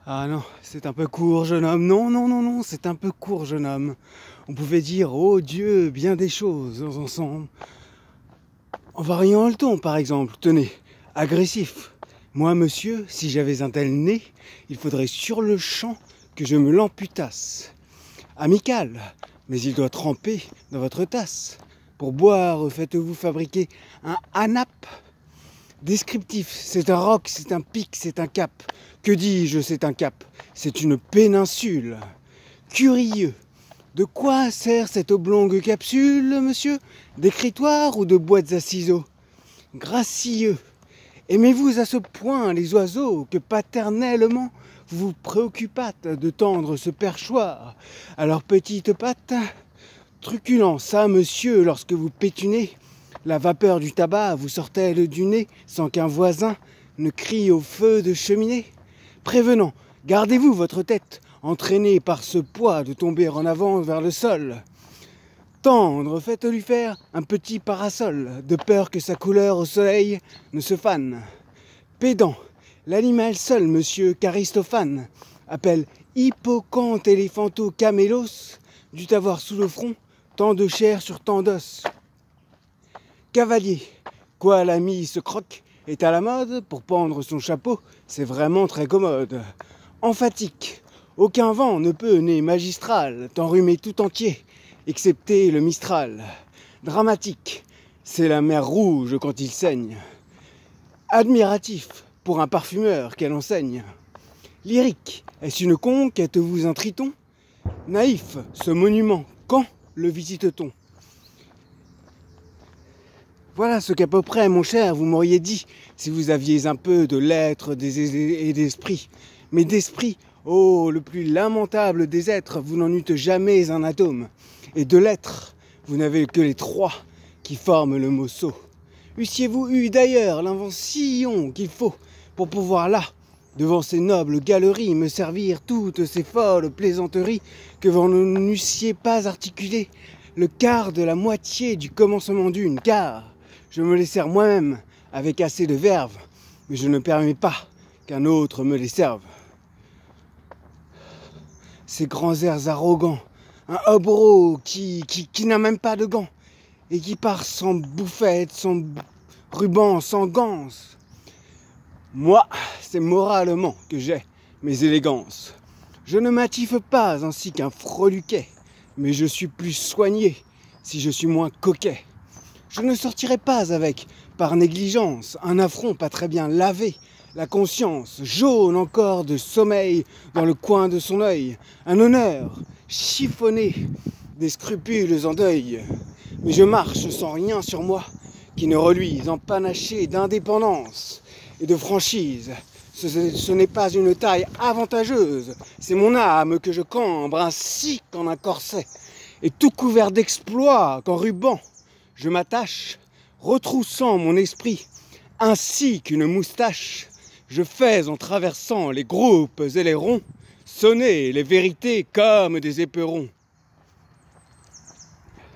Ah non, c'est un peu court, jeune homme. Non, non, non, non, c'est un peu court, jeune homme. On pouvait dire, oh Dieu, bien des choses ensemble. En variant le ton, par exemple. Tenez, agressif. Moi, monsieur, si j'avais un tel nez, il faudrait sur le champ que je me l'amputasse. Amical, mais il doit tremper dans votre tasse. Pour boire, faites-vous fabriquer un hanap. Descriptif, c'est un roc, c'est un pic, c'est un cap. Que dis-je, c'est un cap? C'est une péninsule. Curieux. De quoi sert cette oblongue capsule, monsieur? D'écritoire ou de boîtes à ciseaux? Gracieux. Aimez-vous à ce point les oiseaux que paternellement vous vous préoccupâtes de tendre ce perchoir à leurs petites pattes? Truculent, ça, monsieur, lorsque vous pétunez, la vapeur du tabac vous sort-elle du nez sans qu'un voisin ne crie au feu de cheminée? Prévenant, gardez-vous votre tête, entraînée par ce poids de tomber en avant vers le sol. Tendre, faites-lui faire un petit parasol, de peur que sa couleur au soleil ne se fane. Pédant, l'animal seul, monsieur qu'Aristophane appelle hippocampe éléphanto camélos, dut avoir sous le front tant de chair sur tant d'os. Cavalier, quoi l'ami se croque est à la mode, pour pendre son chapeau, c'est vraiment très commode. Emphatique, aucun vent ne peut, né magistral, t'enrhumer tout entier, excepté le Mistral. Dramatique, c'est la mer rouge quand il saigne. Admiratif, pour un parfumeur qu'elle enseigne. Lyrique, est-ce une conquête vous un triton? Naïf, ce monument, quand le visite-t-on? Voilà ce qu'à peu près, mon cher, vous m'auriez dit si vous aviez un peu de lettres et d'esprit. Mais d'esprit, oh, le plus lamentable des êtres, vous n'en eûtes jamais un atome. Et de lettres, vous n'avez que les trois qui forment le mot sot. Eussiez-vous eu d'ailleurs l'invention qu'il faut pour pouvoir là, devant ces nobles galeries, me servir toutes ces folles plaisanteries que vous n'eussiez pas articulées le quart de la moitié du commencement d'une, car je me les sers moi-même avec assez de verve, mais je ne permets pas qu'un autre me les serve. Ces grands airs arrogants, un hobereau qui n'a même pas de gants, et qui part sans bouffette, sans ruban, sans gants. Moi, c'est moralement que j'ai mes élégances. Je ne m'attife pas ainsi qu'un freluquet, mais je suis plus soigné si je suis moins coquet. Je ne sortirai pas avec, par négligence, un affront pas très bien lavé, la conscience jaune encore de sommeil dans le coin de son œil, un honneur chiffonné, des scrupules en deuil. Mais je marche sans rien sur moi qui ne reluise, empanaché d'indépendance et de franchise. Ce n'est pas une taille avantageuse, c'est mon âme que je cambre ainsi qu'en un corset, et tout couvert d'exploits qu'en ruban je m'attache, retroussant mon esprit, ainsi qu'une moustache, je fais en traversant les groupes et les ronds, sonner les vérités comme des éperons.